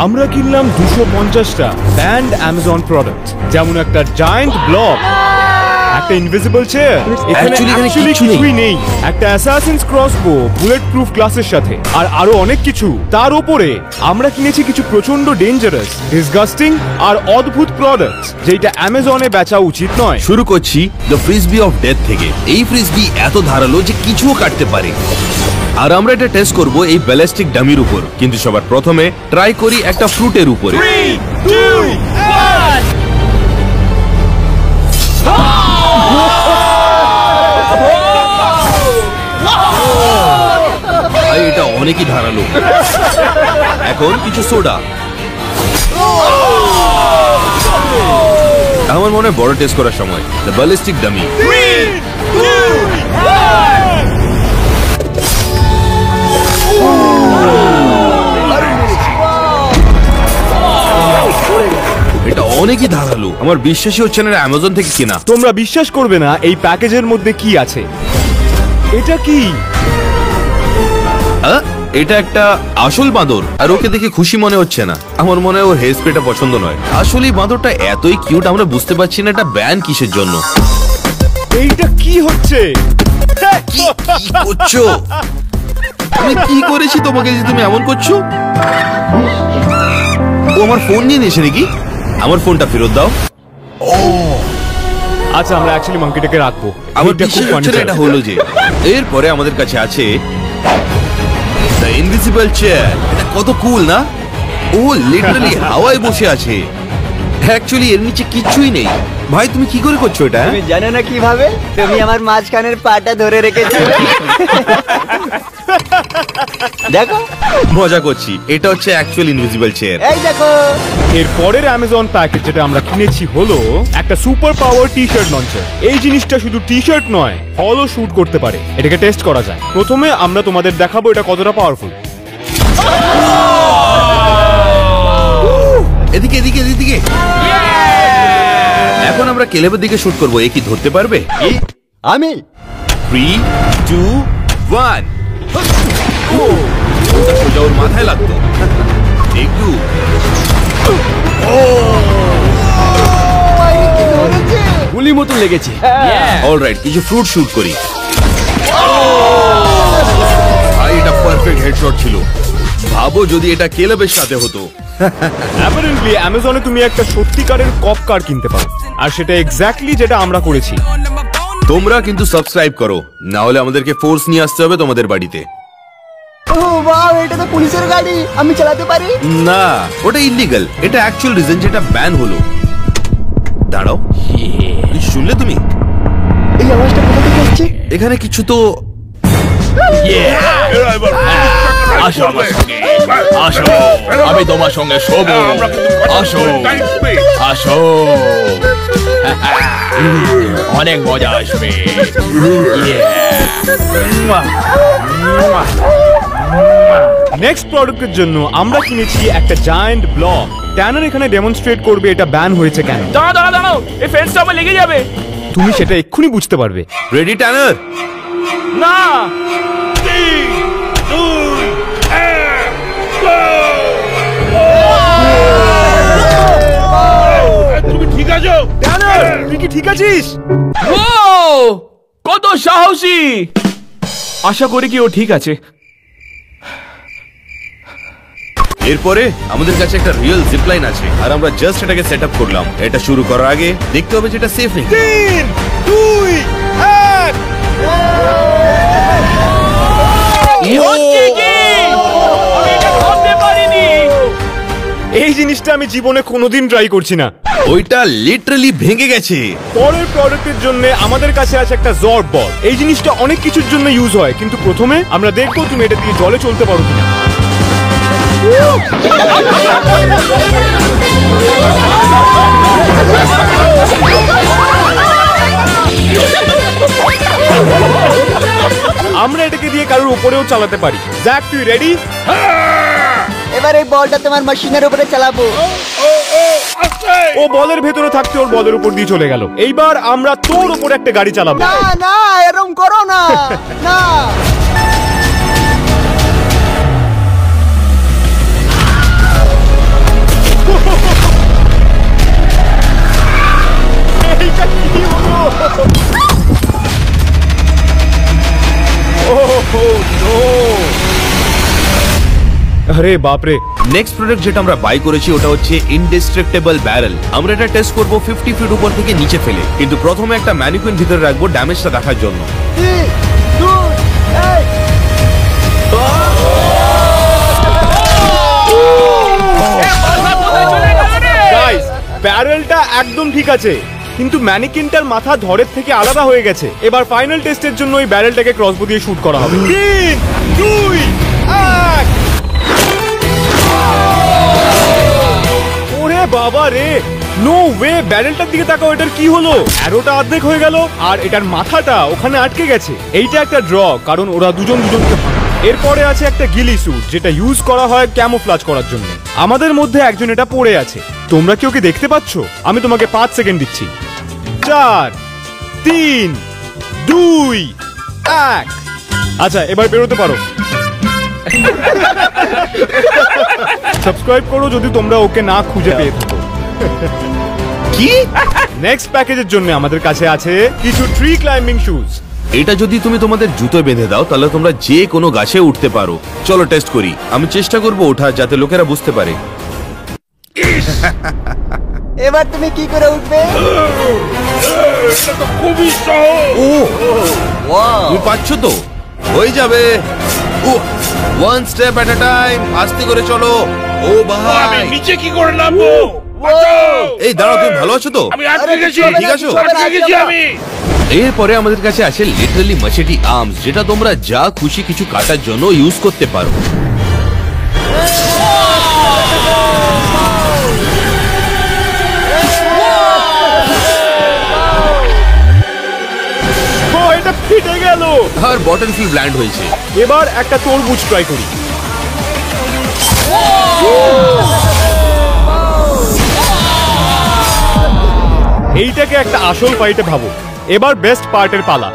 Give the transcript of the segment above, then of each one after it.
আমরা কিনলাম 250টা band Amazon product, যেমন একটা জায়ান্ট ব্লক, একটা ইনভিজিবল চেয়ার, এখানে অ্যাকচুয়ালি কিছুই নেই, একটা অ্যাসাসিনস ক্রসবো বুলেট প্রুফ গ্লাসের সাথে, আর আরো অনেক কিছু। তার উপরে আমরা কিনেছি কিছু প্রচন্ড ডেঞ্জারাস, ডিসগাস্টিং আর অদ্ভুত প্রোডাক্টস, যেটা অ্যামাজনে বেচা উচিত নয়। শুরু করছি দ্য ফ্রিসবি অফ ডেথ থেকে। এই ফ্রিসবি এত ধারালো যে কিছুও কাটতে পারে, আর আমরা এটা টেস্ট করব এই ব্যালিস্টিক ডামির উপর। কিন্তু সবার প্রথমে ট্রাই করি একটা ফ্রুটের উপরে। 3, 2, 1 ভাই এটা অনেকই ধারালো। এখন কিছু সোডা। আমার মনে হয় বড় টেস্ট করার সময়। The ballistic dummy. 3, 2, 1 এটা অনেকই ধারালো, আমার বিশ্বাসই হচ্ছে না অ্যামাজন থেকে কেনা। তোমরা বিশ্বাস করবে না এই প্যাকেজের মধ্যে কি আছে। এটা কি? এটা একটা আসল বাঁদর, আর ওকে দেখে খুশি মনে হচ্ছে না। আমার মনে হয় ওর হেয়ার স্প্রেটা পছন্দ নয়। আসলে বাঁদরটা এতই কিউট, আমরা বুঝতে পারছি না এটা ব্যান কিসের জন্য। এইটা কি হচ্ছে? কি করছো? আমি কি করেছি তোমাকে যে তুমি এমন করছো? ও আমার ফোন নিয়ে নিয়েছে নাকি? আমার ফোনটা ফেরত দাও। আচ্ছা, আমরা অ্যাকচুয়ালি মাঙ্কিটাকে রাখবো। আমার বিশ্বাস হচ্ছে না এটা হলো যে। এরপরে আমাদের কাছে আছে দ্য ইনভিজিবল চেয়ার। এটা কত কুল না? ও লিটারালি হাওয়ায় বসে আছে। অ্যাকচুয়ালি এর নিচে কিছুই নেই। ভাই তুমি কি করে করছো এটা? তুমি জানো না কিভাবে? তুমি আমার মাঝখানের পাটা ধরে রেখেছো। দেখো, মজা করছি। এটা হচ্ছে অ্যাকচুয়াল ইনভিজিবল চেয়ার। এই দেখো। এর পরের অ্যামাজন প্যাকেজ যেটা আমরা কিনেছি হলো একটা super power T shirt launcher. এই জিনিসটা শুধু টি শার্ট নয়, ফলও শুট করতে পারে। এটাকে টেস্ট করা যায়। প্রথমে আমরা তোমাদের দেখাবো এটা কতটা পাওয়ারফুল। এদিকে এদিকে এদিকে। এখন আমরা কেলেবের দিকে শুট করবো। এ কি ধরতে পারবে? আমি 3, 2, 1। সোজা ওর মাথায় লাগতো। একটু গুলি মতো লেগেছে। অলরাইট, কিছু ফ্রুট শুট করি। ভাই এটা পারফেক্ট হেডশট ছিল। ভাবো যদি এটা কেলেবের সাথে হতো। অ্যাপারেন্টলি অ্যামাজনে তুমি একটা সত্যিকারের কপ কার কিনতে পারো, আর সেটা এক্স্যাক্টলি যেটা আমরা করেছি। তোমরা কিন্তু সাবস্ক্রাইব করো, না হলে আমাদেরকে ফোর্স নিয়ে আসতে হবে তোমাদের বাড়িতে। ও বাহ, এটা তো পুলিশের গাড়ি। আমি চালাতে পারি? না, ওটা ইলিগাল। এটা অ্যাকচুয়াল রিজন যেটা ব্যান হলো। দাঁড়াও, শুনলে তুমি? এই আওয়াজটা কোথা থেকে আসছে? এখানে কিছু তো আসো আমার সঙ্গে, আসো, আমি তোমার সঙ্গে শোবো। আসো আসো, অনেক মজা আসবে। নেক্সট প্রোডাক্টের জন্য আমরা কিনেছি একটা জায়ান্ট ব্লক। ট্যানার এখানে ডেমনস্ট্রেট করবে এটা ব্যান হয়েছে কেন। দাঁড়াও দাঁড়াও দাঁড়াও, এই ফেন্সটা আমার লেগে যাবে। তুমি সেটা এক্ষুনি বুঝতে পারবে। রেডি ট্যানার? না, তুমি ঠিক আছো ট্যানার? তুই কি ঠিক আছিস? ও কত সাহসী! আশা করি কি ও ঠিক আছে। এরপরে আমাদের কাছে একটা রিয়েল জিপ লাইন আছে, আর আমরা জাস্ট এটাকে সেট আপ করলাম। এটা শুরু করার আগে দেখতে হবে যেটা সেফ নেই। 3, 2, 1 এই জিনিসটা আমি জীবনে কোনোদিন ট্রাই করছি না। ওইটা লিটারালি ভেঙে গেছে। পরের প্রোডাক্টের জন্য আমাদের কাছে আছে একটা জর্ব বল। এই জিনিসটা অনেক কিছুর জন্য ইউজ হয়, কিন্তু প্রথমে আমরা দেখবো তুমি এটা দিয়ে জলে চলতে পারো কিনা। আমরা এটাকে দিয়ে কারোর উপরেও চালাতে পারি। জ্যাক, তুই রেডি? এবার এই বলটা তোমার মেশিনের উপরে চালাবো। ও বলের ভেতরে থাকতে ওর বলের উপর দিয়ে চলে গেল। এইবার আমরা তোর উপরে একটা গাড়ি চালাবো। না না, এরকম করো না। না, আরে বাপরে। নেক্সট প্রোডাক্ট যেটা আমরা বাই করেছি ওটা হচ্ছে ইনডিস্ট্রাক্টেবল ব্যারেল। আমরা এটা টেস্ট করব 50 ফিট উপর থেকে নিচে ফেলে, কিন্তু প্রথমে একটা ম্যানিকুইন ভিতরে রাখবো ড্যামেজটা দেখার জন্য। 3, 2, 1 গাইস, ব্যারেলটা একদম ঠিক আছে, কিন্তু ম্যানিকিনটার মাথা ধরের থেকে আলাদা হয়ে গেছে। এবার ফাইনাল টেস্টের জন্য ওই ব্যারেলটাকে ক্রসবো দিয়ে শুট করা হবে। 3, 2, 1। ওরে বাবা রে, নো ওয়ে, ব্যারেলটার দিকে তাকাও, এটার কি হলো? অ্যারোটা অর্ধেক হয়ে গেল আর এটার মাথাটা ওখানে আটকে গেছে। এইটা একটা ড্র, কারণ ওরা দুজন দুজনকে। এরপরে আছে একটা গিলি স্যুট, যেটা ইউজ করা হয় ক্যামোফ্লাজ করার জন্য। আমাদের মধ্যে একজন এটা পরে আছে। তোমরা কি ওকে দেখতে পাচ্ছ? আমি তোমাকে 5 সেকেন্ড দিচ্ছি। 4, 3, 2, 1। আচ্ছা, এবার বেরোতে পারো। সাবস্ক্রাইব করো যদি তোমরা ওকে না খুঁজে পেয়ে থাকো। কি? নেক্সট প্যাকেজের জন্য আমাদের কাছে আছে কিছু ট্রি ক্লাইম্বিং শুজ। এটা যদি তুমি তোমাদের জুতো বেঁধে দাও তাহলে তোমরা যে কোনো গাছে উঠতে পারো। চলো টেস্ট করি। আমি চেষ্টা করব ওঠা, যাতে লোকেরা বুঝতে পারে। এবার তুমি কি করে উঠবে? ও তুমি পাচ্ছো তো? হয়ে যাবে। ও, ওয়ান স্টেপ এট আ টাইম, আস্তে করে চলো। ও ভাই, নিচে কি করে নামবো? এই দাঁড়াও, তুমি ভালো আছো তো? আমি আটকে গেছি। ঠিক আছো? আটকে গেছি আমি। এরপরে আমাদের কাছে আছে লিটারালি মাচেটি আর্মস, যেটা তোমরা যা খুশি কিছু কাটার জন্য ইউজ করতে পারো। ও, এটা ফিটে গেল আর বটন ফিল ব্ল্যান্ড হয়েছে। এবার একটা তরমুজ ট্রাই করি। এইটাকে একটা আসল ফাইটে ভাবো। এবার বেস্ট পার্টের পালা।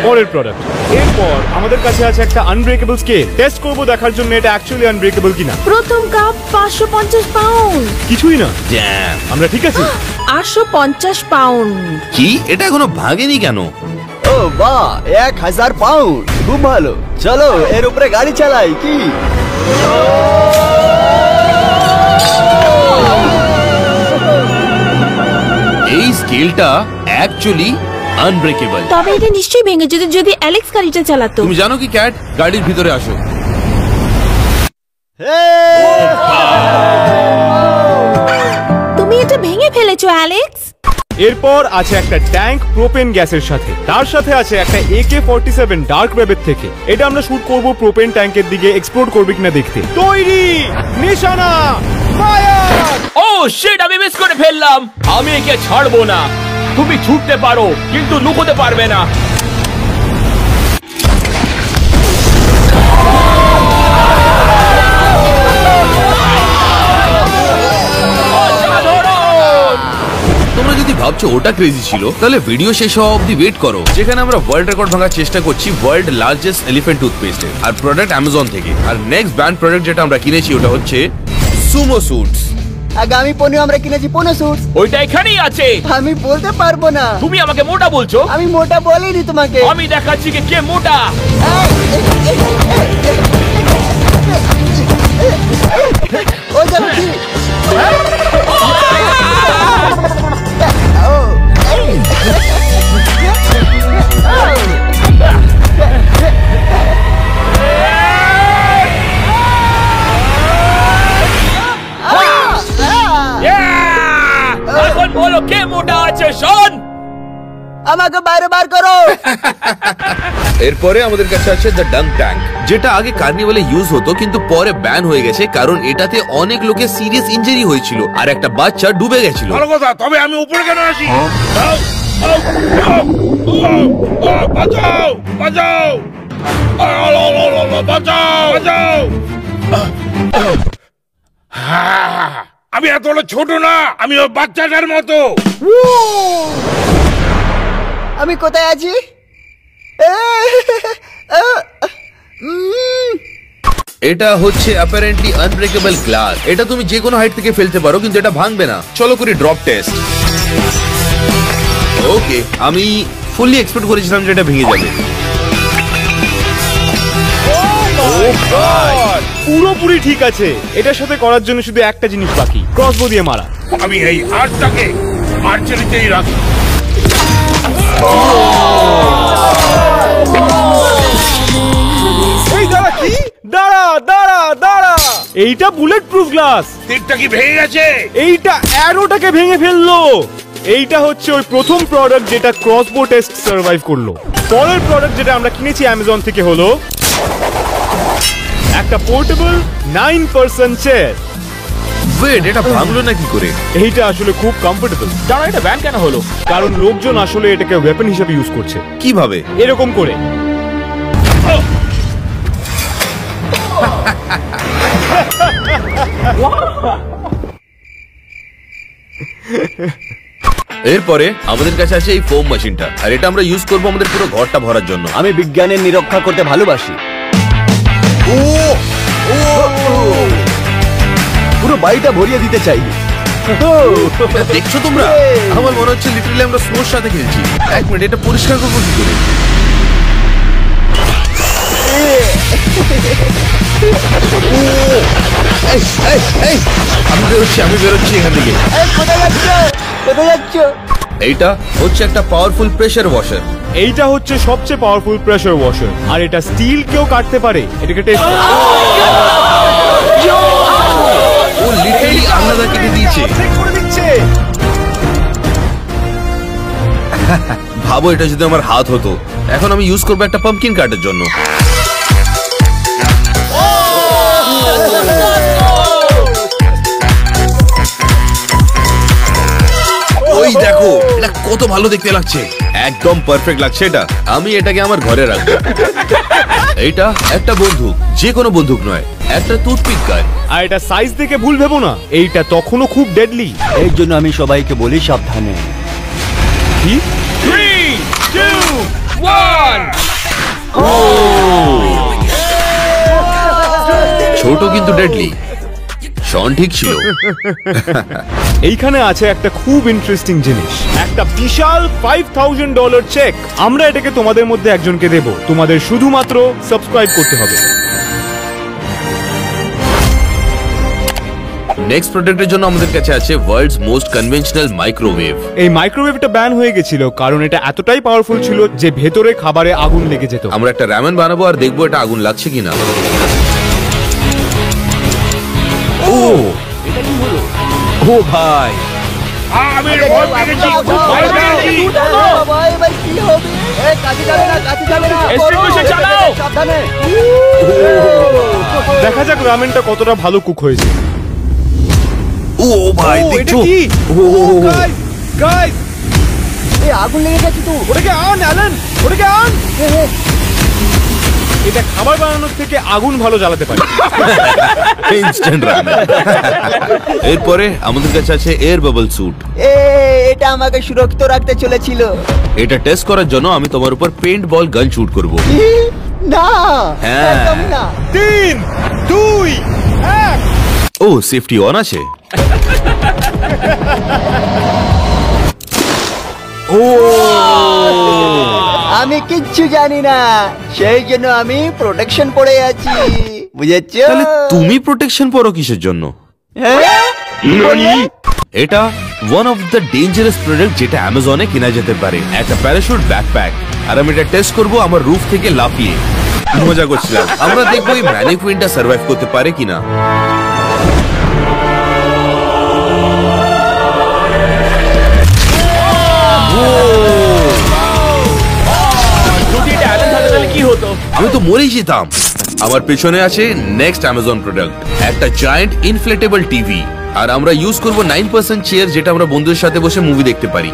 পরের প্রোডাক্ট। এরপর আমাদের কাছে আছে একটা আনব্রেকেবল স্কেল। টেস্ট করব দেখার জন্য এটা অ্যাকচুয়ালি আনব্রেকেবল কিনা। প্রথম কাপ 550 পাউন্ড। কিছুই না, জ্যাম। আমরা ঠিক আছি। 850 পাউন্ড। কি? এটা এখনো ভাঙেনি কেন? ও বাহ, 1000 পাউন্ড, খুব ভালো। চলো এর উপরে গাড়ি চালাই কি? এই স্কেলটা অ্যাকচুয়ালি আনব্রেকেবল। তবে এটা নিশ্চয়ই ভেঙে যেত যদি অ্যালেক্স গাড়িটা চালাতো। তুমি জানো কি ক্যাট, গাড়ির ভিতরে আসো। তুমি এটা ভেঙে ফেলেছো অ্যালেক্স। এরপর আছে একটা ট্যাঙ্ক প্রোপেন গ্যাসের সাথে। তার সাথে আছে একটা AK-47 ডার্ক ওয়েবের থেকে। এটা আমরা শুট করব প্রোপেন ট্যাঙ্কের দিকে এক্সপ্লোড করবে কিনা দেখতে। তৈরি, নিশানা, ফায়ার! ও শিট, আমি মিস করে ফেললাম। আমি একে ছাড়বো না। তুমি ছুটতে পারো কিন্তু লুকোতে পারবে না। তোমরা যদি ভাবছো ওটা ক্রেজি ছিল, তাহলে ভিডিও শেষ হওয়া অব্দি ওয়েট করো, যেখানে আমরা ওয়ার্ল্ড রেকর্ড ভাঙার চেষ্টা করছি ওয়ার্ল্ড লার্জেস্ট এলিফ্যান্ট টুথপেস্টের। আর প্রোডাক্ট অ্যামাজন থেকে। আর নেক্সট ব্র্যান্ড প্রোডাক্ট যেটা আমরা কিনেছি ওটা হচ্ছে সুমো স্যুটস। আগামী 15 আমরা কিনেছি 15 স্যুট। ওইটা এখানেই আছে। আমি বলতে পারবো না। তুমি আমাকে মোটা বলছো? আমি মোটা বলিনি তোমাকে। আমি দেখাচ্ছি কে মোটা। ও যাবে কি? এখন বলো কে মোটা আছে শোন। আমাকে বাইরে বার করো। এরপরে আমাদের কাছে আছে দ্য ডাঙ্ক ট্যাঙ্ক, যেটা আগে কার্নিভালে ইউজ হতো কিন্তু পরে ব্যান হয়ে গেছে, কারণ এটাতে অনেক লোকের সিরিয়াস ইনজুরি হয়েছিল আর একটা বাচ্চা ডুবে গেছিল। ভালো কথা, তবে আমি উপরে কেন আসি? বাঁচাও, বাঁচাও, বাঁচাও, বাঁচাও। আমি এত ছোট না, আমি ওই বাচ্চাটার মতো। আমি কোথায় আছি? এটা হচ্ছে অ্যাপারেন্টলি আনব্রেকেবল গ্লাস। এটা তুমি যে কোনো হাইট থেকে ফেলতে পারো, কিন্তু এটা ভাঙবে না। চলো করি ড্রপ টেস্ট। ওকে, আমি ফুললি এক্সপেক্ট করেছিলাম যে এটা ভেঙে যাবে। পুরোপুরি ঠিক আছে। এটার সাথে করার জন্য শুধু একটা জিনিস বাকি, ক্রসবো দিয়ে মারা। আমি এই আর্টটাকে আর্চারিতেই রাখি। এই দাঁড়া, কি? দাঁড়া দাঁড়া দাঁড়া, এইটা বুলেট প্রুফ গ্লাস। তীরটা কি ভেঙে গেছে? এইটা অ্যারোটাকে ভেঙে ফেললো। এইটা হচ্ছে ওই প্রথম প্রোডাক্ট যেটা ক্রসবো টেস্ট সার্ভাইভ করলো। পরের প্রোডাক্ট যেটা আমরা কিনেছি অ্যামাজন থেকে হলো একটা পোর্টেবল 9 চেয়ার। ওয়েট, এটা ভাঙলো না কি করে? এইটা আসলে খুব কমফোর্টেবল। দাঁড়া, এটা ব্যান কেন হলো? কারণ লোকজন আসলে এটাকে ওয়েপন হিসেবে ইউজ করছে। কিভাবে? এরকম করে। এরপরে আমাদের কাছে আছে এই ফোম মেশিনটা, আর এটা আমরা ইউজ করবো আমাদের পুরো ঘরটা ভরার জন্য। আমি বিজ্ঞানের নিরীক্ষা করতে ভালোবাসি। পুরো বাড়িটা ভরিয়ে দিতে চাই। এটা দেখছো তোমরা? আমার মনে হচ্ছে লিটারালি আমরা স্নোর সাথে খেলছি। এক মিনিট, এটা পরিষ্কার করবো কি করে? আমি বেরোচ্ছি এখান থেকে। কোথায় যাচ্ছ? এইটা হচ্ছে একটা পাওয়ারফুল প্রেসার ওয়াশার। এইটা হচ্ছে সবচেয়ে পাওয়ারফুল প্রেসার ওয়াশার, আর এটা স্টিল কেও কাটতে পারে। এটাকে টেস্ট। ও লিটারালি আলাদা কেটে দিয়েছে। ভাবো এটা যদি আমার হাত হতো। এখন আমি ইউজ করবো একটা পাম্পকিন কাটার জন্য। ওই দেখো, এটা কত ভালো দেখতে লাগছে। একদম পারফেক্ট লাগছে এটা। আমি এটাকে আমার ঘরে রাখবো। এইটা একটা বন্দুক, যে কোনো বন্দুক নয়, একটা টুথপিক গান। আর এটা সাইজ দেখে ভুল ভেবো না, এইটা তখনও খুব ডেডলি। এর জন্য আমি সবাইকে বলি সাবধানে। কি? 3, 2, 1। ছোট কিন্তু ডেডলি। শন ঠিক ছিল। এইখানে আছে একটা খুব ইন্টারেস্টিং জিনিস, একটা বিশাল $5000 চেক। আমরা এটাকে তোমাদের মধ্যে একজনকে দেব। তোমাদের শুধুমাত্র সাবস্ক্রাইব করতে হবে। নেক্সট প্রোডাক্টের জন্য আমাদের কাছে আছে ওয়ার্ল্ডস মোস্ট কনভেনশনাল মাইক্রোওয়েভ। এই মাইক্রোওয়েভটা ব্যান হয়ে গেছিল কারণ এটা এতটাই পাওয়ারফুল ছিল যে ভেতরে খাবারে আগুন লেগে যেত। আমরা একটা রামেন বানাবো আর দেখবো এটা আগুন লাগছে কিনা। ও ও ভাই, আমি ভয় পেয়েছি, ভয় পেয়েছি। Extinguisher চালাও। সাবধানে। দেখা যাক রামেনটা কতটা ভালো কুক হয়েছে। ও ভাই দেখছো? গাইস, এই আগুন লেগে গেছে তো। ওটাকে আন অ্যালেন, ওটাকে আন। এটা খাবার বানানোর থেকে আগুন ভালো জ্বালাতে পারে। Instant ramen. এরপরে আমাদের কাছে আছে এয়ার বাবল স্যুট। এটা আমাকে সুরক্ষিত রাখতে চলেছিল। এটা টেস্ট করার জন্য আমি তোমার উপর পেইন্ট বল গান শুট করব। না, হ্যাঁ। একদমই না। 3, 2, 1। ও সেফটি অন আছে। ও আমি কিচ্ছু জানি না, সেই জন্য আমি প্রোটেকশন পরে আছি, বুঝেছো? তাহলে তুমি প্রোটেকশন পরো কিসের জন্য? হ্যাঁ? এটা one of the dangerous product যেটা অ্যামাজনে কেনা যেতে পারে, একটা প্যারাশুট ব্যাকপ্যাক। আর আমি এটা টেস্ট করব আমার রুফ থেকে লাফিয়ে। মজা করছিলাম। আমরা দেখবো এই ম্যানিকুইনটা সার্ভাইভ করতে পারে কিনা। যদি এটা অ্যালেন থাকতো তাহলে কি হতো? আমি তো মরেই যেতাম। আমার পেছনে আছে নেক্সট অ্যামাজন প্রোডাক্ট, একটা জায়ান্ট ইনফ্লেটেবল টিভি। আর আমরা ইউজ করব 9% চেয়ার, যেটা আমরা বন্ধুদের সাথে বসে মুভি দেখতে পারি।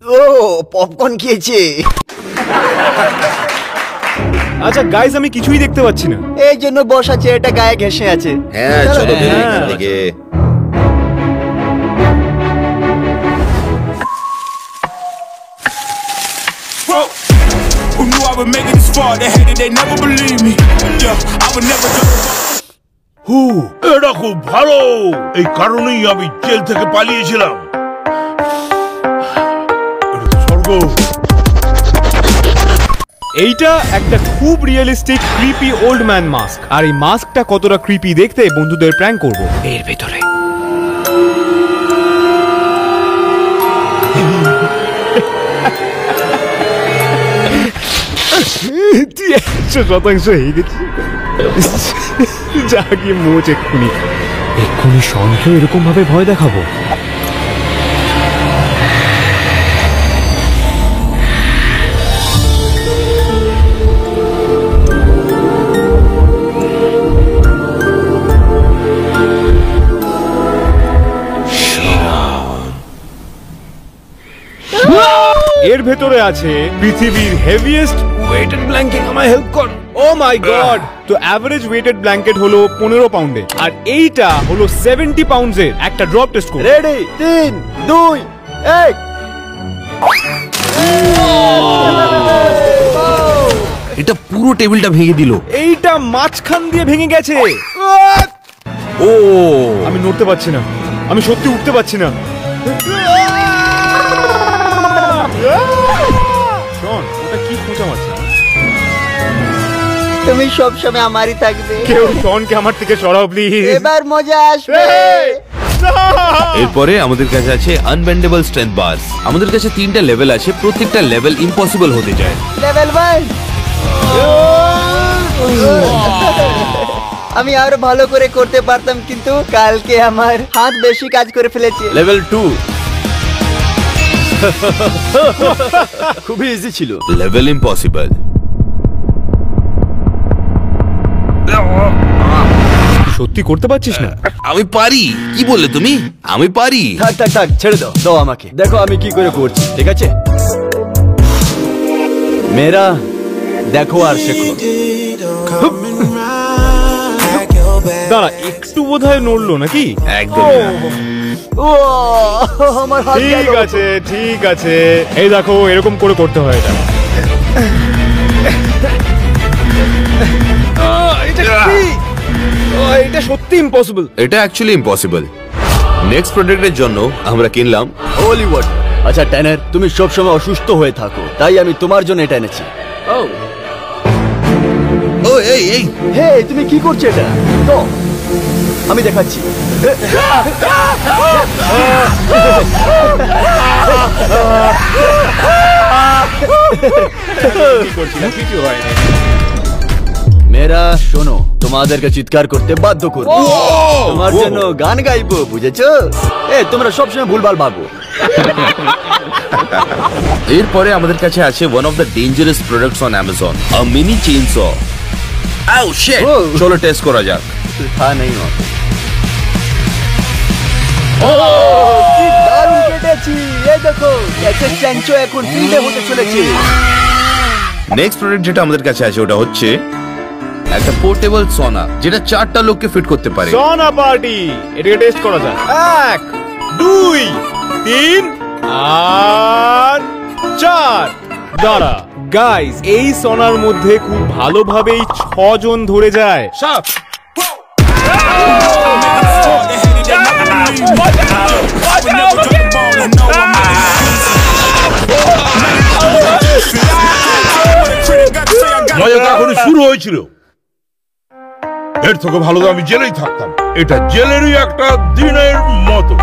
ও পপকর্ন খেয়েছে। আচ্ছা গাইস, আমি কিছুই দেখতে পাচ্ছি না। এই জন্য বসা চেয়ারটা গায়ে ঘেঁষে আছে। হ্যাঁ চলো বেরিয়ে এখান থেকে। Who knew I would make it this far? They hated, they never believed me. Yeah, I would never do it. এটা খুব ভালো, এই কারণেই আমি জেল থেকে পালিয়েছিলাম। এটা তো স্বর্গ। এইটা একটা খুব realistic creepy old man mask, আর এই মাস্কটা কতটা ক্রিপি দেখতে বন্ধুদের প্র্যাঙ্ক করব এর ভেতরে। তুই 100% হেরে গেছিস। যা গিয়ে মোচ এক্ষুনি শনকে এরকম ভাবে ভয় দেখাবো। এর ভেতরে আছে পৃথিবীর হেভিয়েস্ট ওয়েটেড ব্ল্যাঙ্কেট। আমায় হেল্প কর। ও মাই গড! তো অ্যাভারেজ ওয়েটেড ব্ল্যাঙ্কেট হলো 15 পাউন্ডে, আর এইটা হলো 70 পাউন্ডসের। একটা ড্রপ টেস্ট করো। রেডি 3 2 1। এটা পুরো টেবিলটা ভেঙে দিল। এইটা মাঝখান দিয়ে ভেঙে গেছে। ও আমি নড়তে পারছি না, আমি সত্যি উঠতে পারছি না। শোন, ওটা কি খোঁচা মারছে? তুমি সব সময় আমারই থাকবে। কেউ শনকে আমার থেকে সরাও প্লিজ। এবার মজা আসবে। এরপরে আমাদের কাছে আছে আনবেন্ডেবল স্ট্রেংথ বার্স। আমাদের কাছে 3টা লেভেল আছে, প্রত্যেকটা লেভেল ইম্পসিবল হতে যায়। লেভেল 1। আমি আরো ভালো করে করতে পারতাম, কিন্তু কালকে আমার হাত বেশি কাজ করে ফেলেছে। লেভেল 2 খুবই ইজি ছিল। Level impossible. সত্যি করতে পারছিস না? আমি পারি। কি বললে তুমি? আমি পারি। থাক থাক থাক, ছেড়ে দাও, দাও আমাকে। দেখো আমি কি করে করছি, ঠিক আছে? মেরা দেখো আর শেখো। দাঁড়া, একটু বোধহয় নড়লো নাকি? একদম। ও আমার হাত গেল। ঠিক আছে ঠিক আছে, এই দেখো এরকম করে করতে হয় এটা। এটা সত্যি ইম্পসিবল। এটা অ্যাকচুয়ালি ইম্পসিবল। নেক্সট প্রোডাক্টের জন্য আমরা কিনলাম হোলি ওয়াটার। আচ্ছা ট্যানার, তুমি সব সময় অসুস্থ হয়ে থাকো, তাই আমি তোমার জন্য এটা এনেছি। ও এই এই হে, তুমি কি করছো এটা? তো আমি দেখাচ্ছি। মেরা শোনো, তোমাদেরকে চিৎকার করতে বাধ্য করবো, তোমার জন্য গান গাইবো, বুঝেছো? তোমরা সবসময় ভুলভাল ভাবো। এরপরে আমাদের কাছে আছে one of the dangerous products on Amazon, a mini chains. আউ শিট! চলো টেস্ট করা যাক। হ্যাঁ নেই দারুণ কেটেছি। এই দেখো, এসএস চ্যাঞ্চো এখন ফিল্ডে হতে চলেছে। নেক্সট প্রোডাক্ট যেটা আমাদের কাছে আছে ওটা হচ্ছে একটা পোর্টেবল সনা, যেটা 4টা লোককে ফিট করতে পারে। সনা পার্টি, এটাকে টেস্ট করা যাক। 1 2 3 আর 4। দাঁড়া গাইস, এই সনার মধ্যে খুব ভালোভাবেই 6 জন ধরে যায়। সব মজা এখনো শুরু হয়েছিল। এর থেকে ভালো তো আমি জেলেই থাকতাম। এটা জেলেরই একটা দিনের মতো।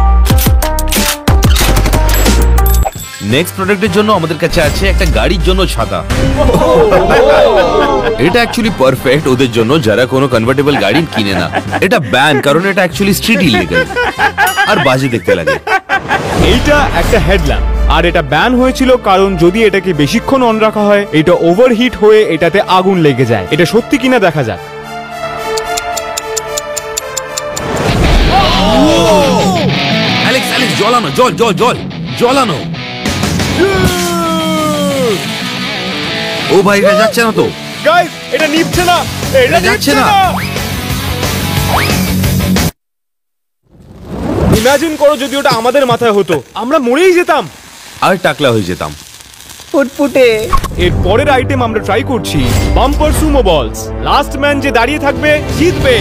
নেক্সট প্রোডাক্টের জন্য আমাদের কাছে আছে একটা গাড়ির জন্য ছাতা। এটা অ্যাকচুয়ালি পারফেক্ট ওদের জন্য যারা কোনো কনভার্টেবল গাড়ি কিনে না। এটা ব্যান, কারণ এটা অ্যাকচুয়ালি স্ট্রিট ইলিগাল আর বাজে দেখতে লাগে। এইটা একটা হেডল্যাম্প, আর এটা ব্যান হয়েছিল কারণ যদি এটাকে বেশিক্ষণ অন রাখা হয় এটা ওভারহিট হয়ে এটাতে আগুন লেগে যায়। এটা সত্যি কিনা দেখা যাক। অ্যালেক্স অ্যালেক্স জ্বলানো, জল জল জল জ্বলানো। ও ভাই, এটা যাচ্ছে না তো গাইস, এটা নিভছে না, এটা যাচ্ছে না। ইমাজিন করো যদি ওটা আমাদের মাথায় হতো, আমরা মরেই যেতাম আর টাকলা হয়ে যেতাম। ফুটফুটে। এর পরের আইটেম আমরা ট্রাই করছি বাম্পার সুমো বলস। লাস্ট ম্যান যে দাঁড়িয়ে থাকবে জিতবে।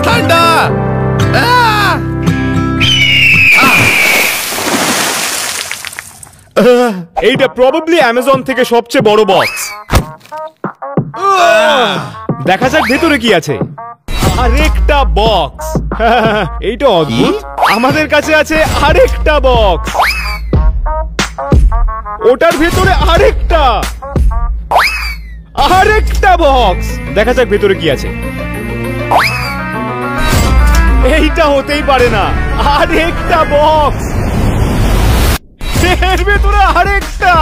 ঠান্ডা। এইটা প্রবাবলি অ্যামাজন থেকে সবচেয়ে বড় বক্স। দেখা যাক ভেতরে কি আছে। আরেকটা বক্স। এইটা অদ্ভুত। আমাদের কাছে আছে আরেকটা বক্স। ওটার ভেতরে আরেকটা বক্স। দেখা যাক ভেতরে কি আছে। এইটা হতেই পারে না। আরেকটা বক্স। এর ভেতরে আরেকটা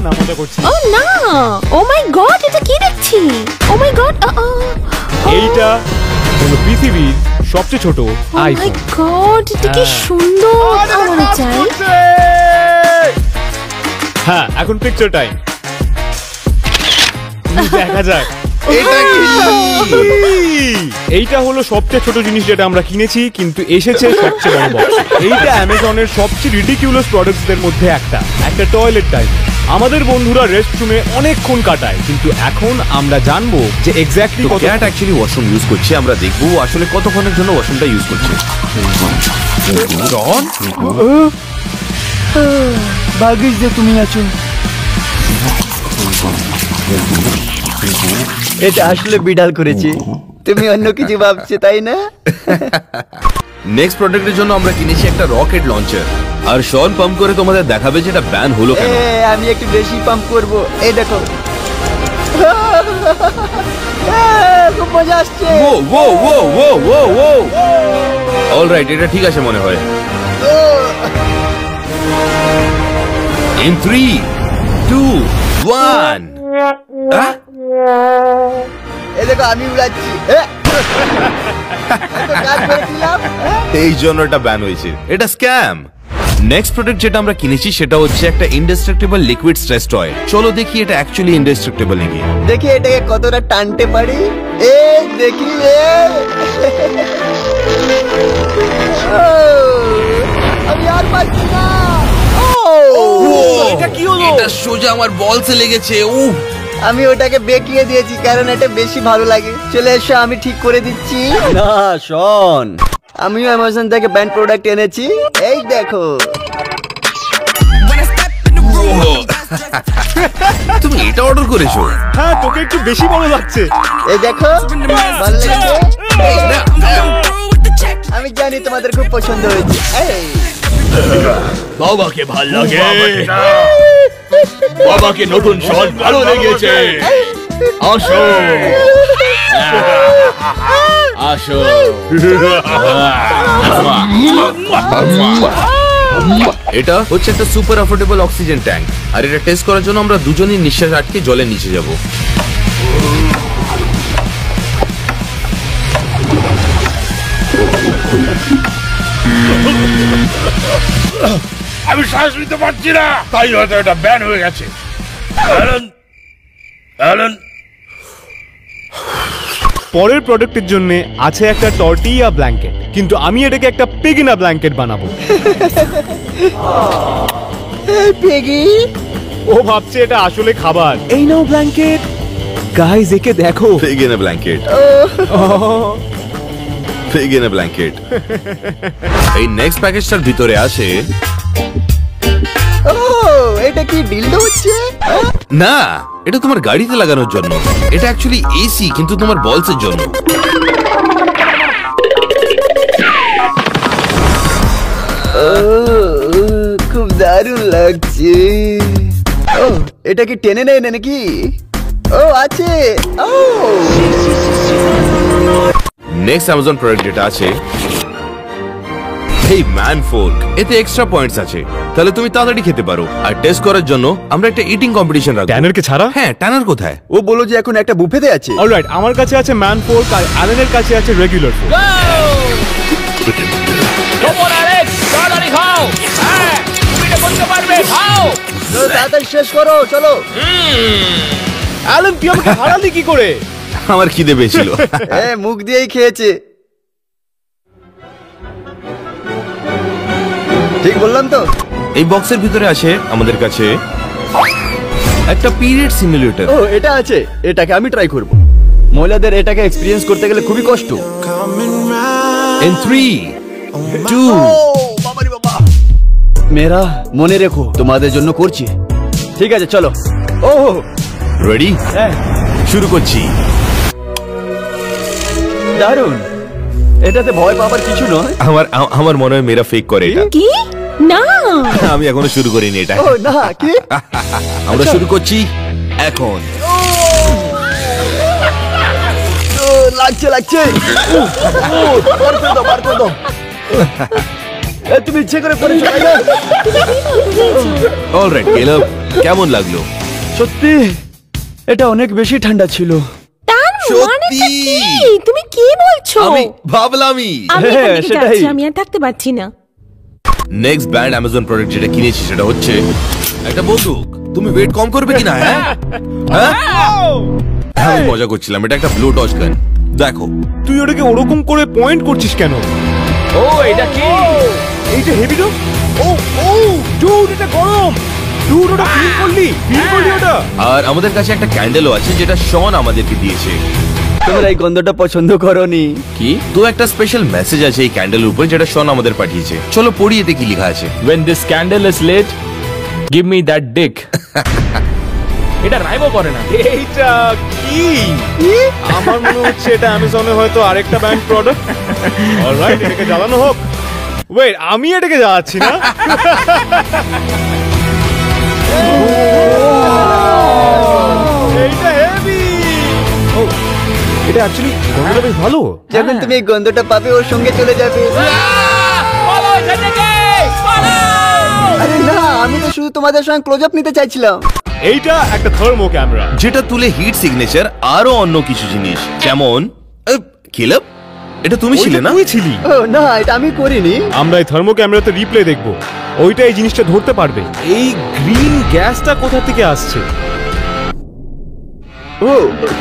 না, মজা করছি। ও না, ও মাই গড, এটা কি দেখছি? ও মাই গড, এইটা হলো পৃথিবীর সবচেয়ে ছোট ও মাই আইফোন। গড, এটা কি সুন্দর। আমার চাই। হ্যাঁ, এখন পিকচার টাইম। দেখা যাক এটা কি? এইটা হলো সবচেয়ে ছোট জিনিস যেটা আমরা কিনেছি, কিন্তু এসেছে সবচেয়ে বড় বক্স। এইটা অ্যামাজনের সবচেয়ে রিডিকিউলাস প্রোডাক্টসদের মধ্যে একটা টয়লেট টাইম। আমাদের বন্ধুরা রেস্টরুমে অনেকক্ষণ কাটায়, কিন্তু এখন আমরা জানবো যে এক্স্যাক্টলি তো ক্যাট অ্যাকচুয়ালি ওয়াশরুম ইউজ করছে। আমরা দেখবো আসলে কতক্ষণের জন্য ওয়াশরুমটা ইউজ করছে। জন, ভাগ্যিস যে তুমি আছো। এটা আসলে বিড়াল করেছে, তুমি অন্য কিছু ভাবছো তাই না? নেক্সট প্রোডাক্টের জন্য আমরা কিনেছি একটা রকেট লঞ্চার। আর শন পাম্প করে তোমাদের দেখাবে যে এটা ব্যান হলো কেন। আমি একটু বেশি পাম্প করব। এই দেখো, খুব মজা আসছে। অলরাইট, এটা ঠিক আছে মনে হয়। In 3, 2, 1. এই দেখো, আমি উড়াচ্ছি। এই জন্য এটা ব্যান হয়েছে। এটা স্ক্যাম। নেক্সট প্রোডাক্ট যেটা আমরা কিনেছি সেটা হচ্ছে একটা ইনডেস্ট্রাক্টেবল লিকুইড স্ট্রেস টয়। চলো দেখি এটা অ্যাকচুয়ালি ইনডেস্ট্রাক্টেবল নাকি। দেখি এটাকে কতটা টানতে পারি। দেখি, আমি আর পারছি না। এটা কি হলো? এটা সোজা আমার বলসে লেগেছে। আমি ওটাকে বেঁকিয়ে দিয়েছি কারণ এটা বেশি ভালো লাগে। চলে এসো, আমি ঠিক করে দিচ্ছি। না শোন, আমিও অ্যামাজন থেকে ব্যান্ড প্রোডাক্ট এনেছি। এই দেখো। তুমি এটা অর্ডার করেছো? হ্যাঁ, তোকে একটু বেশি বড় লাগছে। এই দেখো, ভালো লেগেছে? আমি জানি তোমাদের খুব পছন্দ হয়েছে। বাবাকে ভাল লাগে, বাবাকে নতুন শট ভালো লেগেছে। আসো আসো। এটা হচ্ছে একটা সুপার অ্যাফোর্ডেবল অক্সিজেন ট্যাঙ্ক। আর এটা টেস্ট করার জন্য আমরা দুজনেই নিঃশ্বাস আটকে জলের নিচে যাব। আমি শ্বাস নিতে পারছি না, তাই হয়তো এটা ব্যান হয়ে গেছে। অ্যালেন, পরের প্রোডাক্টের জন্য আছে একটা টর্টিয়া ব্ল্যাঙ্কেট, কিন্তু আমি এটাকে একটা পেগিনা ব্ল্যাঙ্কেট বানাবো। পেগি, ও ভাবছে এটা আসলে খাবার। এই নাও ব্ল্যাঙ্কেট। গাইস, একে দেখো। পেগিনা ব্ল্যাঙ্কেট, পেগিনা ব্ল্যাঙ্কেট। এই নেক্সট প্যাকেজটার ভিতরে আছে। এটা কি ডিলডো হচ্ছে? না, এটা তোমার গাড়িতে লাগানোর জন্য। এটা অ্যাকচুয়ালি এসি, কিন্তু তোমার বলসের জন্য। খুব দারুণ লাগছে। এটা কি টেনে নেয় না নাকি? আছে। নেক্সট অ্যামাজন প্রোডাক্ট যেটা আছে, এই ম্যান ফোর্ক। এতে এক্সট্রা পয়েন্টস আছে, তাহলে তুমি তাড়াতাড়ি খেতে পারো। আর টেস্ট করার জন্য আমরা একটা ইটিং কম্পিটিশন রাখবো। ট্যানারকে ছাড়া? হ্যাঁ, ট্যানার কোথায়? ও বলল যে এখন একটা বুফেতে আছে। অলরাইট, আমার কাছে আছে ম্যান ফোর্ক আর অ্যালেনের কাছে আছে রেগুলার ফোর্ক। তাড়াতাড়ি খাও। হ্যাঁ, তুমি এটা করতে পারবে। খাও, তাড়াতাড়ি শেষ করো, চলো। অ্যালেন, তুই আমাকে হারালি কি করে? আমার খিদে পেয়েছিল। মুখ দিয়েই খেয়েছে। ঠিক বললাম তো? এই বক্সের ভিতরে আছে আমাদের কাছে একটা পিরিয়ড সিমুলেটর। ও এটা আছে, এটাকে আমি ট্রাই করব। মহিলাদের এটাকে এক্সপেরিয়েন্স করতে গেলে খুবই কষ্ট। In 3, 2, মেয়েরা মনে রেখো, তোমাদের জন্য করছি। ঠিক আছে চলো। ও রেডি? হ্যাঁ শুরু করছি। দারুণ, এটাতে ভয় পাবার কিছু নয়। আমার মনে হয় মেয়েরা ফেক করে এটা। কি না, আমি এখনো শুরু করিনি এটা। ও না, কি? আমরা শুরু করছি এখন। ও লাগছে লাগছে। বার করে দাও, বার করে দাও। এ, তুমি ইচ্ছে করে করেছো তাই না? অলরাইট কেলব, কেমন লাগলো? সত্যি এটা অনেক বেশি ঠান্ডা ছিল। তার মানেটা সত্যি? কি? তুমি কি বলছো? আমি ভাবলামই। আমি হ্যাঁ, এখান থেকে সেটাই। যাচ্ছি, আমি আর থাকতে পারছি না। নেক্সট ব্র্যান্ড অ্যামাজন প্রোডাক্ট যেটা কিনেছি সেটা হচ্ছে একটা বন্দুক। তুমি ওয়েট কম করবে কিনা? হ্যাঁ আমি মজা করছিলাম। এটা একটা ব্লো টর্চ গান। দেখো তুই ওটাকে ওরকম করে পয়েন্ট করছিস কেন? ও এটা কি? এইটা হেভি তো। ও ও ডুড, এটা গরম। ডুড, ওটা ফিল করলি ওটা? আর আমাদের কাছে একটা ক্যান্ডেলও আছে যেটা শন আমাদেরকে দিয়েছে। তোমরা এই গন্ধটা পছন্দ করোনি? কি? তো একটা স্পেশাল মেসেজ আছে এই ক্যান্ডেলের উপর যেটা শন আমাদের পাঠিয়েছে। চলো পড়ি এতে কি লেখা আছে। When this candle is lit, give me that dick. এটা রাইমও করে না। এইটা কি? আমার মনে হচ্ছে এটা অ্যামাজনে হয়তো আরেকটা ব্র্যান্ড প্রোডাক্ট। অলরাইট, এটাকে জ্বালানো হোক। ওয়েট, আমি এটাকে জ্বালাচ্ছি না। এইটা হেভি। ও, এটা অ্যাকচুয়ালি গন্ধটা বেশ ভালো। যখন তুমি এই গন্ধটা পাবে ওর সঙ্গে চলে যাবে। পালাও এখান থেকে, পালাও! আরে না, আমি তো শুধু তোমাদের সঙ্গে ক্লোজ আপ নিতে চাইছিলাম। এইটা একটা থার্মো ক্যামেরা। যেটা তুলে হিট সিগনেচার আরো অন্য কিছু জিনিস যেমন কেলব, এটা তুমি ছিলে না? তুই ছিলি। ও না, এটা আমি করিনি। আমরা এই থার্মো ক্যামেরাতে রিপ্লে দেখবো। ওইটা এই জিনিসটা ধরতে পারবে। এই গ্রিন গ্যাসটা কোথা থেকে আসছে? ও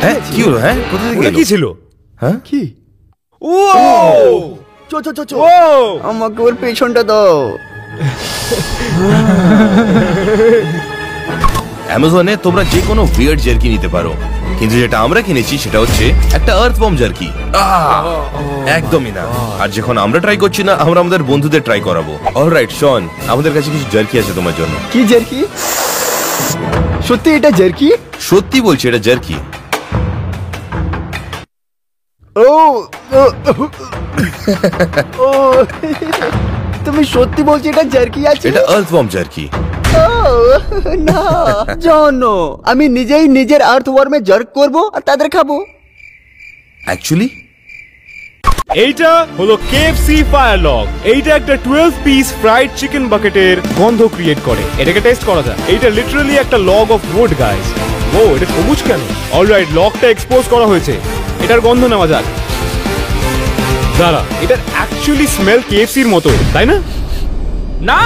হ্যাঁ কি হলো? হ্যাঁ কোথা থেকে ওটা এলো? কি ছিল? হ্যাঁ কি? ও চো চো চো চো, ও আমাকে ওর পেছনটা দাও। অ্যামাজনে তোমরা যে কোনো উইয়ার্ড জার্কি নিতে পারো, কিন্তু যেটা আমরা কিনেছি সেটা হচ্ছে একটা আর্থওয়ার্ম জার্কি। একদমই না। আর যখন আমরা ট্রাই করছি না, আমরা আমাদের বন্ধুদের ট্রাই করাবো। অলরাইট শন, আমাদের কাছে কিছু জার্কি আছে তোমার জন্য। কি জার্কি? সত্যি এটা জার্কি? সত্যি বলছি, এটা জার্কি। ও ও, ও, তুমি সত্যি বলছো এটা জার্কি আছে? এটা আর্থওয়ার্ম জার্কি। ও না জানো, আমি নিজেই নিজের আর্থওয়ার্মে জার্ক করব আর তাদের খাবো। অ্যাকচুয়ালি এইটা হলো KFC ফায়ারলগ। এইটা একটা 12 পিস ফ্রাইড চিকেন বাকেটের গন্ধ ক্রিয়েট করে। এটাকে টেস্ট করা যায়। এইটা লিটারালি একটা লগ অফ উড গাইস। ও, এটা সবুজ কেন? অলরাইট, লগটা এক্সপোজ করা হয়েছে। এটার গন্ধ নেওয়া যাক। দাঁড়া, এটার অ্যাকচুয়ালি স্মেল KFCর মতো, তাই না? না,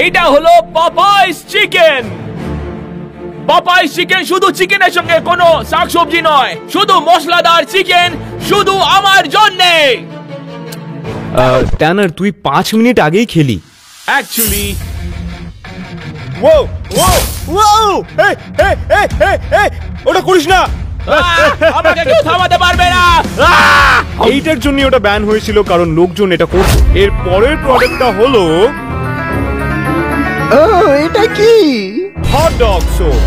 এইটা হলো পপাইস চিকেন। পপাইস চিকেন শুধু চিকেনের সঙ্গে কোনো শাকসবজি নয়, শুধু মশলাদার চিকেন, শুধু আমার জন্যে। ট্যানার, তুই 5 মিনিট আগেই খেলি। অ্যাকচুয়ালি ও ও ও, এই এই এই এই এই, ওটা করিস না। আমাকে কেউ থামাতে পারবে না। এইটার জন্য ওটা ব্যান হয়েছিল, কারণ লোকজন এটা করছে। এর পরের প্রোডাক্টটা হলো ও এটা কি? Hot dog soap.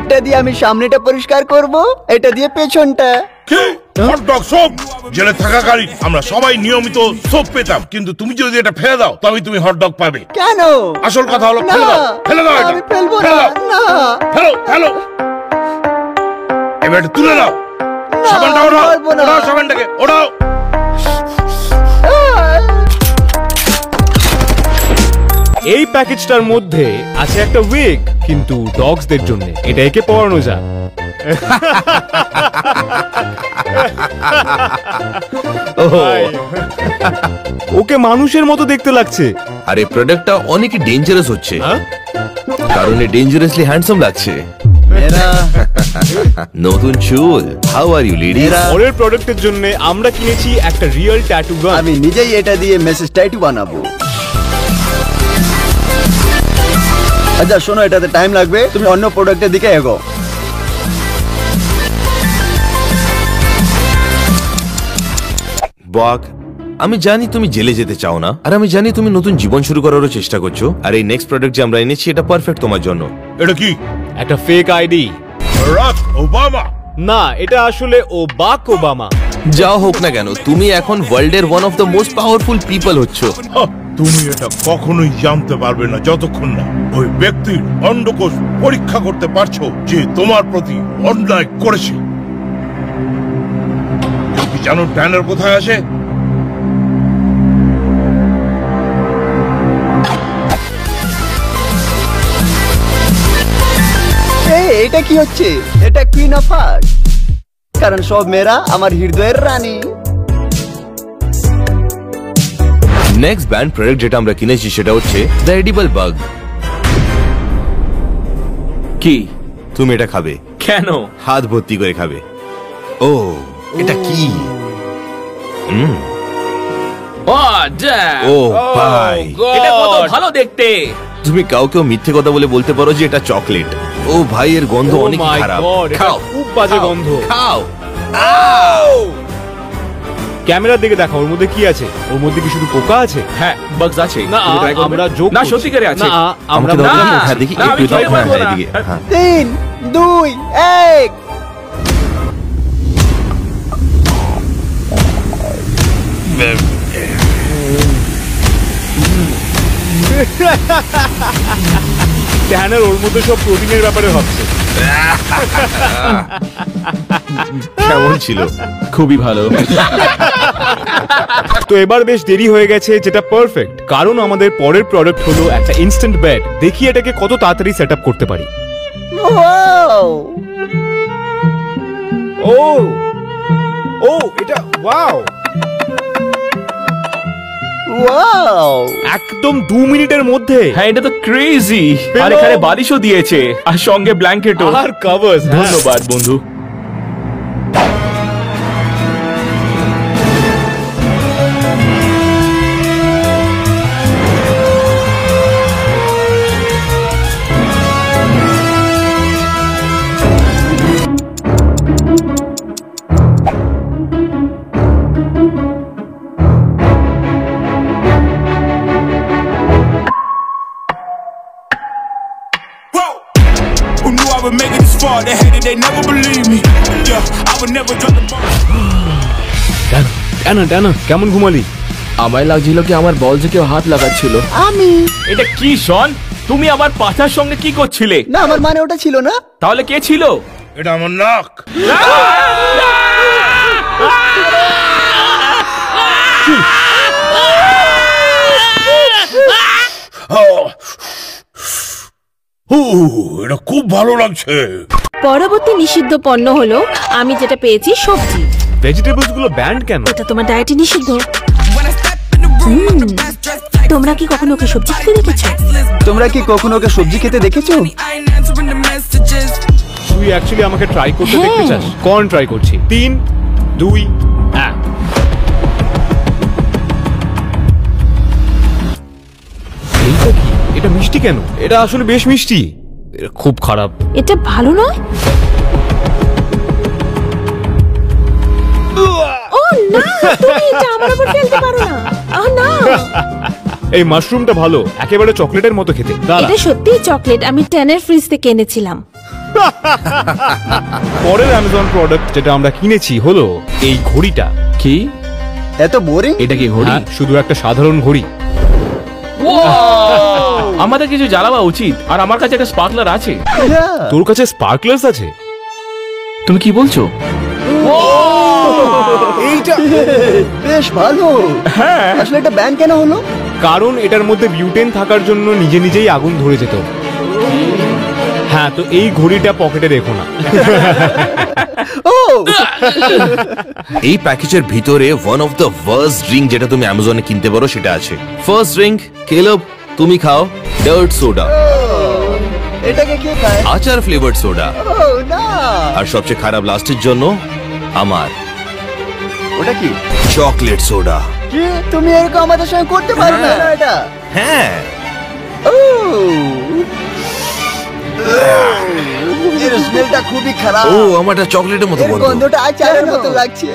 এটা দিয়ে আমি সামনেটা পরিষ্কার করব, এটা দিয়ে পেছনটা। Hot dog soap. জেলে থাকাকালীন আমরা সবাই নিয়মিত সোপ পেতাম, কিন্তু তুমি যদি এটা ফেলে দাও তবে তুমি হট ডগ পাবে। কেন? আসল কথা হলো না, ফেলে দাও, ফেলে দাও এটা। আমি ফেলবো ফেলে না। দাও। না ফেলো ফেলো। এবার এটা তুলে দাও। সাবানটা ওঠাও, পারবো না। ওঠাও সাবানটাকে, ওঠাও। এই প্যাকেজটার মধ্যে আছে একটা উইগ, কিন্তু ডগসদের জন্য। এটা একে পরানো যায়। ভাই, ওকে মানুষের মতো দেখতে লাগছে। আর এই প্রোডাক্টটা অনেকই ডেঞ্জারাস হচ্ছে, হ্যাঁ? কারণ ডেঞ্জারাসলি হ্যান্ডসাম লাগছে। মেয়েরা নতুন চুল। How are you ladies? পরের প্রোডাক্টের জন্য আমরা কিনেছি একটা রিয়েল ট্যাটু গান। আমি নিজেই এটা দিয়ে মেসেজ ট্যাটু বানাবো। আচ্ছা শোনো, এটাতে টাইম লাগবে, তুমি অন্য প্রোডাক্টের দিকে এগো। বক, আমি জানি তুমি জেলে যেতে চাও না, আর আমি জানি তুমি নতুন জীবন শুরু করারও চেষ্টা করছো, আর এই নেক্সট প্রোডাক্ট যে আমরা এনেছি এটা পারফেক্ট তোমার জন্য। এটা কি? একটা ফেক আইডি। Barack Obama? না, এটা আসলে বাক ওবামা। যাও হোক না কেন, তুমি এখন ওয়ার্ল্ডের one of the most powerful people হচ্ছ। তুমি এটা কখনোই জানতে পারবে না যতক্ষণ না ওই ব্যক্তির অন্ডকোষ পরীক্ষা করতে পারছো যে তোমার প্রতি অন্যায় করেছে। কেউ কি জানো ট্যানার কোথায় আসে? এটা কি হচ্ছে? এটা কুইন অফ হার্ট, কারণ সব মেয়েরা আমার হৃদয়ের রানী। নেক্সট ব্যান্ড প্রোডাক্ট যেটা আমরা কিনেছি সেটা হচ্ছে দ্য এডিবল বাগ। কি তুমি এটা খাবে? কেন? হাত ভর্তি করে খাবে। ও এটা কি? ও damn! ও ভাই, এটা কত ভালো দেখতে। তুমি কাউকেও মিথ্যে কথা বলে বলতে পারো যে এটা চকলেট। ও ভাই, এর গন্ধ Oh অনেক my খারাপ। God, এটা খাও, খুব বাজে খাও, গন্ধ। খাও। ক্যামেরার দিকে দেখো, ওর মধ্যে কি আছে? ওর মধ্যে কি শুধু পোকা আছে? হ্যাঁ, বাগস আছে। না, তুমি try করবে? আমরা যোগ না, করছি। সত্যি করে আছে। না, আমরা আমাকে দাও না, তো, হ্যাঁ দেখি না, আমি একটু দাও, খেতে হ্যাঁ পারবো হ্যাঁ, না। এদিকে, হ্যাঁ। 3, 2, 1। ট্যানার ওর মধ্যে সব প্রোটিনের ব্যাপারে ভাবছে। কেমন ছিল? খুবই ভালো। তো এবার বেশ দেরি হয়ে গেছে, যেটা পারফেক্ট, কারণ আমাদের পরের প্রোডাক্ট হলো একটা ইনস্ট্যান্ট বেড। দেখি এটাকে কত তাড়াতাড়ি সেট আপ করতে পারি। ওয়াও! ও ও এটা ওয়াও! ওয়াও! একদম 2 মিনিটের মধ্যে। হ্যাঁ, এটা তো ক্রেজি। আর এখানে বালিশও দিয়েছে, আর সঙ্গে ব্ল্যাঙ্কেটও। আর কভার্স। ধন্যবাদ বন্ধু। Who knew I would make it this far? They hated, they never believe me. Yeah, I would never drop the ball. টানা কেমন ঘুমালি? আমায় লাগছিল কি আমার বল যে কেউ হাত লাগাচ্ছিল। আমি এটা কি শন? তুমি আমার পাছার সঙ্গে কি করছিলে? না, আমার মানে ওটা ছিল না। তাহলে কে ছিল? এটা আমার নাক। এটা খুব ভালো লাগছে। পরবর্তী নিষিদ্ধ পণ্য হলো আমি যেটা পেয়েছি সবজি। ভেজিটেবলস গুলো ব্যান্ড কেন? এটা তোমার ডায়েটে নিষিদ্ধ। তোমরা কি কখনো ওকে সবজি খেতে দেখেছো? তোমরা কি কখনো ওকে সবজি খেতে দেখেছো? তুই অ্যাকচুয়ালি আমাকে ট্রাই করতে হ্যাঁ। দেখতে চাস? কোন ট্রাই করছি? 3, 2, 1। এইটা কি? এটা মিষ্টি কেন? এটা আসলে বেশ মিষ্টি। এটা খুব খারাপ। এটা ভালো নয়। ও না, তুমি এটা আমার উপর ফেলতে পারো না। না, এই মাশরুমটা ভালো, একেবারে চকলেটের মতো খেতে। দাঁড়া, এটা সত্যিই চকলেট। আমি 10-এর ফ্রিজ থেকে এনেছিলাম। পরের অ্যামাজন প্রোডাক্ট যেটা আমরা কিনেছি হলো এই ঘড়িটা। কি? এত বোরিং। এটা কি ঘড়ি? হ্যাঁ, শুধু একটা সাধারণ ঘড়ি। আমাদের কিছু জ্বালাবা উচিত। আর আমার কাছে একটা স্পার্কলার আছে। তোর কাছে স্পার্কলার্স আছে? তুমি কি বলছো? এইটা বেশ ভালো। আসলে এটা ব্যান কেন হলো? কারণ এটার মধ্যে বিউটেন থাকার জন্য নিজে নিজেই আগুন ধরে যেত। হ্যাঁ, তো এই ঘড়িটা পকেটে রেখো না। ও এই প্যাকেজের ভিতরে one of the first drink যেটা তুমি অ্যামাজনে কিনতে পারো সেটা আছে। ফার্স্ট ড্রিঙ্ক, কেলব তুমি খাও, ডার্ট সোডা। এটাকে কে খায়? আচার ফ্লেভার্ড সোডা। ও না, আর সবচেয়ে খারাপ লাস্টের জন্য আমার ওটা কি? Chocolate soda. কি তুমি এরকম আমাদের সঙ্গে করতে পারো না এটা? হ্যাঁ, ও এর স্মেলটা খুবই খারাপ। ও আমারটা চকলেটের মতো এর বন্ধ। গন্ধটা আচারের মতো লাগছে।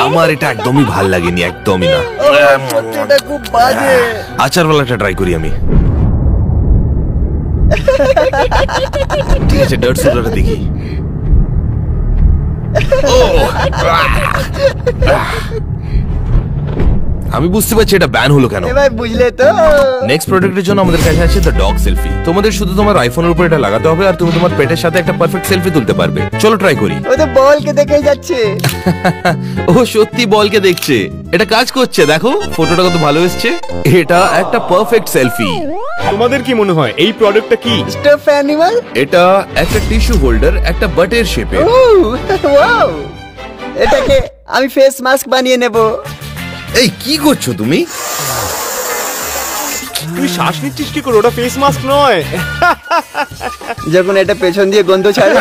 আমার এটা একদমই ভাল লাগেনি, একদমই না। সত্যি এটা খুব বাজে। আচারওয়ালাটা ট্রাই করি আমি। ঠিক আছে, ডার্ট সোডাটা দেখি। আমি বুঝতে পারছি এটা ব্যান হলো কেন। এবার বুঝলে তো? নেক্সট প্রোডাক্টের জন্য আমাদের কাছে আছে দ্য ডগ সেলফি। তোমাদের শুধু তোমার আইফোনের উপর এটা লাগাতে হবে আর তুমি তোমার পেটের সাথে একটা পারফেক্ট সেলফি তুলতে পারবে। চলো ট্রাই করি। ও তো বলকে দেখেই যাচ্ছে। ও সত্যি বলকে দেখছে, এটা কাজ করছে। দেখো ফটোটা কত ভালো এসছে। এটা একটা পারফেক্ট সেলফি। তোমাদের কি মনে হয় এই প্রোডাক্টটা কি? Staff animal? এটা একটা টিস্যু হোল্ডার, একটা বাটের শেপে। ও ওয়াও, এটাকে আমি ফেস মাস্ক বানিয়ে নেব। এই কি করছো তুমি? তুই শ্বাস নিচ্ছিস কি করে? ওটা ফেস মাস্ক নয়। যখন এটা পেছন দিয়ে গন্ধ ছাড়ে।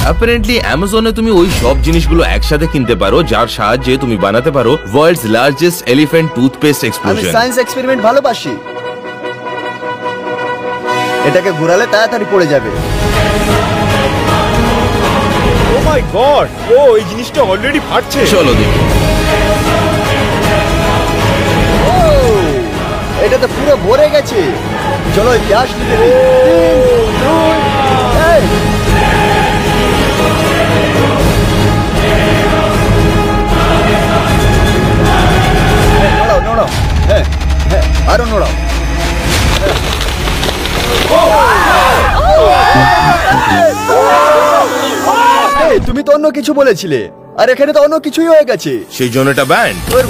অ্যাপারেন্টলি অ্যামাজনে তুমি ওই সব জিনিসগুলো একসাথে কিনতে পারো যার সাহায্যে তুমি বানাতে পারো ওয়ার্ল্ডস লার্জেস্ট এলিফ্যান্ট টুথপেস্ট আমি এক্সপ্লোশন। সায়েন্স এক্সপেরিমেন্ট ভালোবাসি। এটাকে ঘোরালে তাড়াতাড়ি পড়ে যাবে। ও মাই গড, ও এই জিনিসটা অলরেডি ফাটছে। চলো দেখি। ও এটা তো পুরো ভরে গেছে। চলো এই গ্যাস নিতে দিই। 3, 2, 1। নোড়াও নোড়াও, হ্যাঁ হ্যাঁ আরো নোড়াও। তুমি তো অন্য কিছু বলেছিলে, আর এখানে তো অন্য কিছুই হয়ে গেছে। সেই জন্য এটা ব্যান্ড। ওর